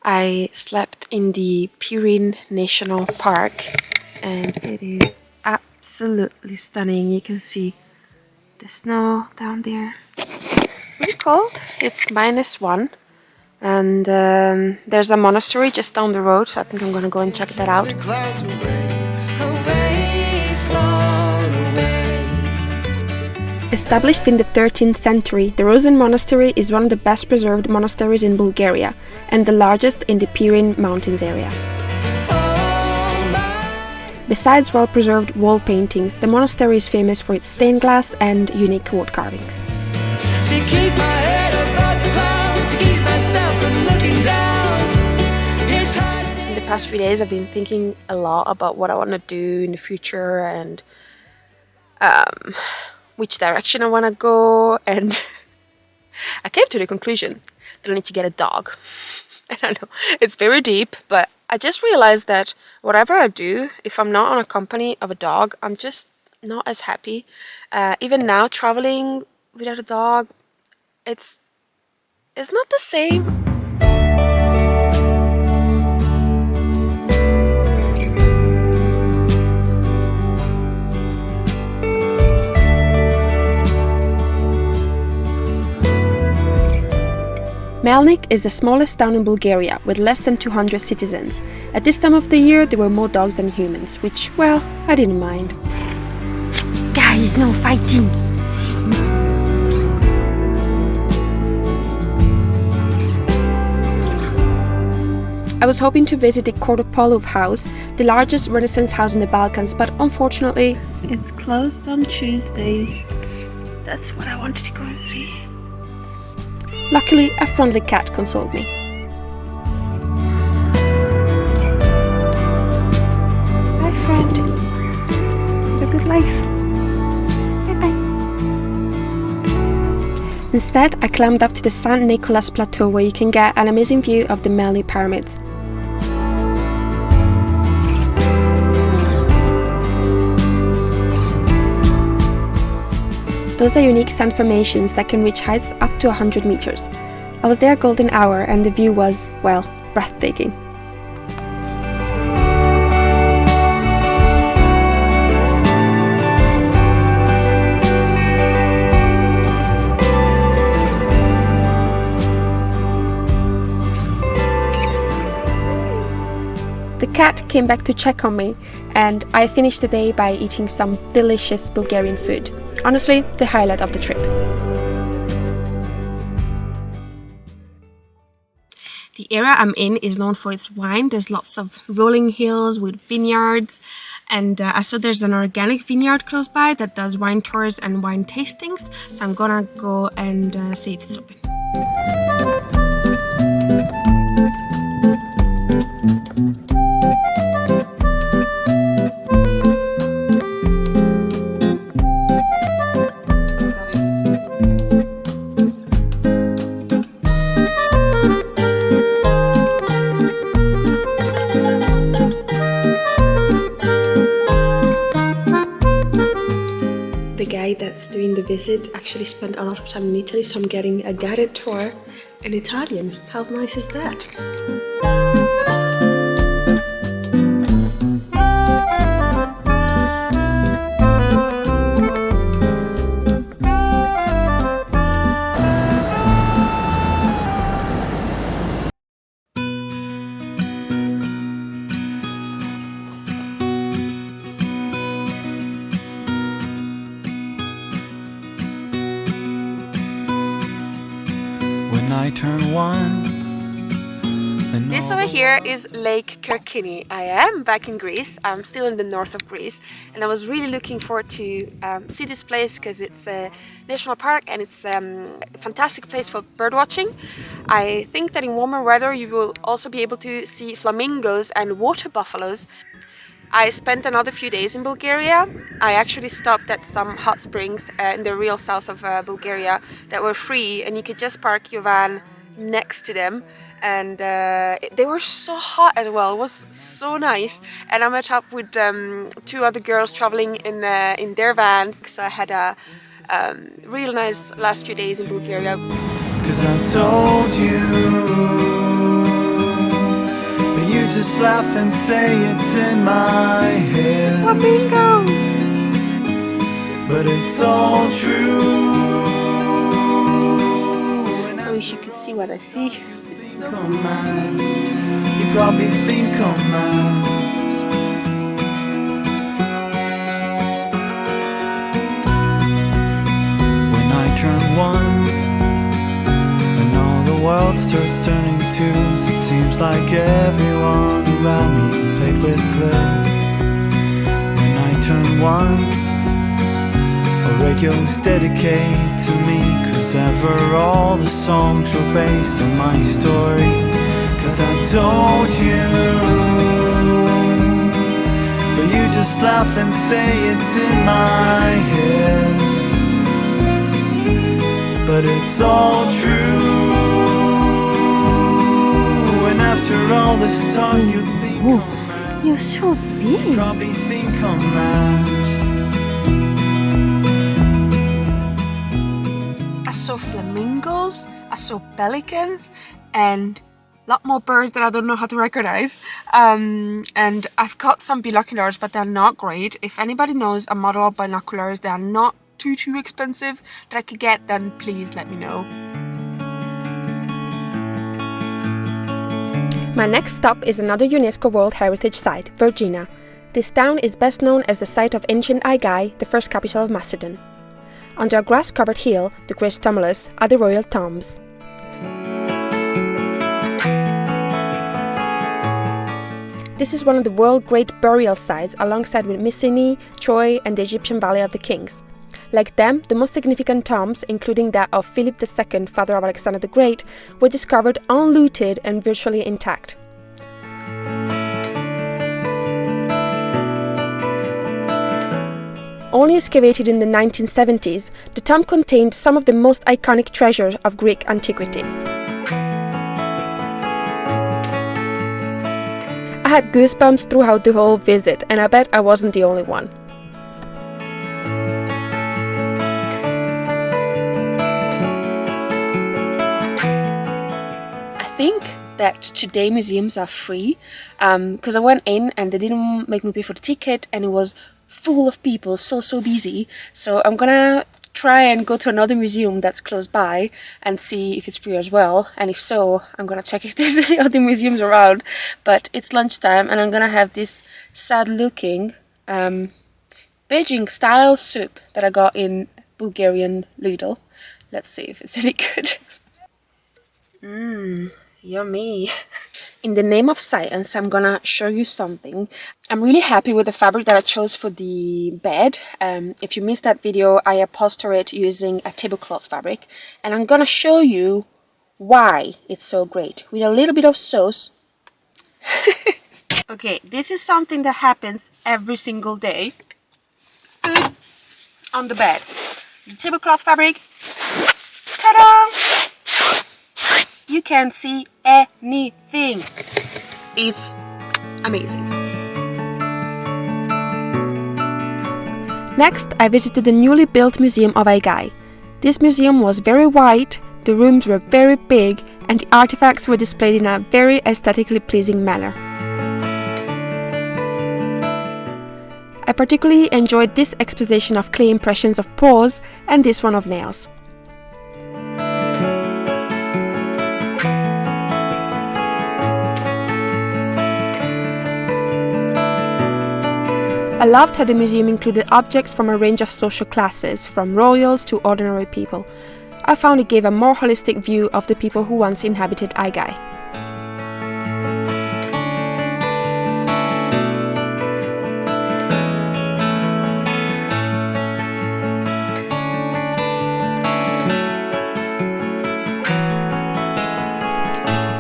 I slept in the Pirin National Park and it is absolutely stunning. You can see the snow down there. It's pretty cold. It's -1 and there's a monastery just down the road, so I think I'm gonna go and check that out. Established in the 13th century, the Rosen Monastery is one of the best preserved monasteries in Bulgaria and the largest in the Pirin Mountains area. Besides well-preserved wall paintings, the monastery is famous for its stained glass and unique wood carvings. In the past few days I've been thinking a lot about what I want to do in the future and which direction I want to go, and I came to the conclusion that I need to get a dog. And I know it's very deep, but I just realized that whatever I do, if I'm not on a company of a dog, I'm just not as happy. Even now, traveling without a dog, it's not the same. Melnik is the smallest town in Bulgaria, with less than 200 citizens. At this time of the year, there were more dogs than humans, which, well, I didn't mind. Guys, no fighting! I was hoping to visit the Kortopolov house, the largest Renaissance house in the Balkans, but unfortunately, it's closed on Tuesdays. That's what I wanted to go and see. Luckily, a friendly cat consoled me. Hi, friend. Have a good life. Bye-bye. Instead, I climbed up to the St. Nicholas Plateau, where you can get an amazing view of the Melnik pyramids. Those are unique sand formations that can reach heights up to 100 meters. I was there golden hour and the view was, well, breathtaking. The cat came back to check on me, and I finished the day by eating some delicious Bulgarian food. Honestly, the highlight of the trip. The area I'm in is known for its wine. There's lots of rolling hills with vineyards, and I saw there's an organic vineyard close by that does wine tours and wine tastings, so I'm gonna go and see if it's open. The guy that's doing the visit actually spent a lot of time in Italy, so I'm getting a guided tour in Italian. How nice is that? I turn one. This over here is Lake Kerkini. I am back in Greece. I'm still in the north of Greece, and I was really looking forward to see this place because it's a national park and it's a fantastic place for birdwatching. I think that in warmer weather you will also be able to see flamingos and water buffaloes. I spent another few days in Bulgaria. I actually stopped at some hot springs in the real south of Bulgaria that were free, and you could just park your van next to them. And they were so hot as well. It was so nice. And I met up with two other girls traveling in their vans, so I had a real nice last few days in Bulgaria. 'Cause I told you just laugh and say it's in my head. Flamingos! But it's all true. I wish you could see what I see. Think I'm mad. You probably think I'm mad. When I turn one and all the world starts turning twos, it seems like everyone around me played with glue. When I turn one, all radios dedicate to me, 'cause ever all the songs were based on my story. 'Cause I told you, but you just laugh and say it's in my head. But it's all true. And after all this talk, you think I'm mad. You're so big. You probably think I'm mad. I saw flamingos, I saw pelicans, and a lot more birds that I don't know how to recognize. And I've got some binoculars, but they're not great. If anybody knows a model of binoculars that are not too expensive that I could get, then please let me know. My next stop is another UNESCO World Heritage Site, Vergina. This town is best known as the site of ancient Aigai, the first capital of Macedon. Under a grass-covered hill, the Great Tumulus, are the royal tombs. This is one of the world great burial sites alongside with Mycenae, Troy and the Egyptian Valley of the Kings. Like them, the most significant tombs, including that of Philip II, father of Alexander the Great, were discovered unlooted and virtually intact. Only excavated in the 1970s, the tomb contained some of the most iconic treasures of Greek antiquity. I had goosebumps throughout the whole visit, and I bet I wasn't the only one. I think that today museums are free, because I went in and they didn't make me pay for the ticket, and it was full of people, so busy. So I'm gonna try and go to another museum that's close by and see if it's free as well, and if so, I'm gonna check if there's any other museums around. But it's lunchtime and I'm gonna have this sad looking Beijing style soup that I got in Bulgarian Lidl. Let's see if it's any good. Yummy. In the name of science, I'm gonna show you something. I'm really happy with the fabric that I chose for the bed. If you missed that video, I upholstered it using a tablecloth fabric, and I'm gonna show you why it's so great with a little bit of sauce. Okay, this is something that happens every single day. Food on the bed. The tablecloth fabric. Ta-da! You can't see anything. It's amazing. Next, I visited the newly built Museum of Aigai. This museum was very white, the rooms were very big, and the artifacts were displayed in a very aesthetically pleasing manner. I particularly enjoyed this exposition of clay impressions of paws and this one of nails. I loved how the museum included objects from a range of social classes, from royals to ordinary people. I found it gave a more holistic view of the people who once inhabited Aigai.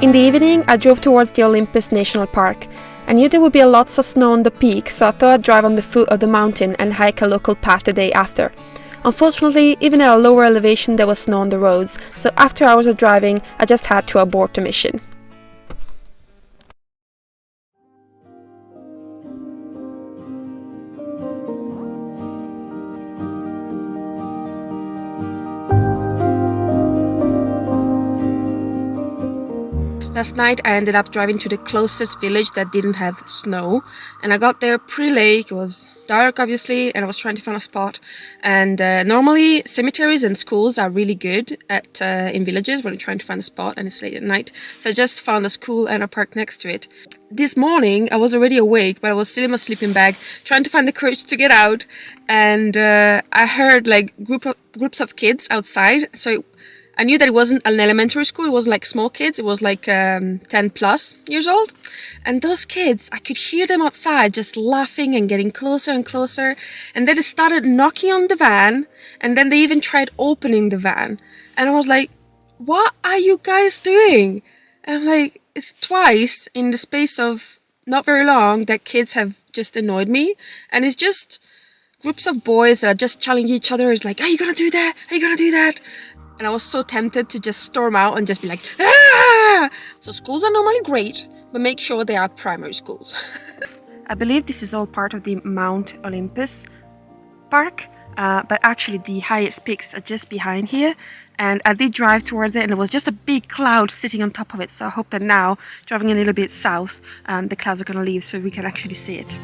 In the evening, I drove towards the Olympus National Park. I knew there would be lots of snow on the peak, so I thought I'd drive on the foot of the mountain and hike a local path the day after. Unfortunately, even at a lower elevation there was snow on the roads, so after hours of driving, I just had to abort the mission. Last night I ended up driving to the closest village that didn't have snow, and I got there pretty late. It was dark obviously, and I was trying to find a spot. And normally cemeteries and schools are really good at in villages when you're trying to find a spot and it's late at night. So I just found a school and a park next to it. This morning I was already awake, but I was still in my sleeping bag trying to find the courage to get out, and I heard like groups of kids outside. So I knew that it wasn't an elementary school, it wasn't like small kids, it was like 10 plus years old. And those kids, I could hear them outside just laughing and getting closer and closer. And then they started knocking on the van, and then they even tried opening the van. And I was like, what are you guys doing? And I'm like, it's twice in the space of not very long that kids have just annoyed me. And it's just groups of boys that are just challenging each other. It's like, are you gonna do that? Are you gonna do that? And I was so tempted to just storm out and just be like, ah! So schools are normally great, but make sure they are primary schools. I believe this is all part of the Mount Olympus park, but actually the highest peaks are just behind here. And I did drive towards it, and there was just a big cloud sitting on top of it. So I hope that now, driving a little bit south, the clouds are going to leave so we can actually see it.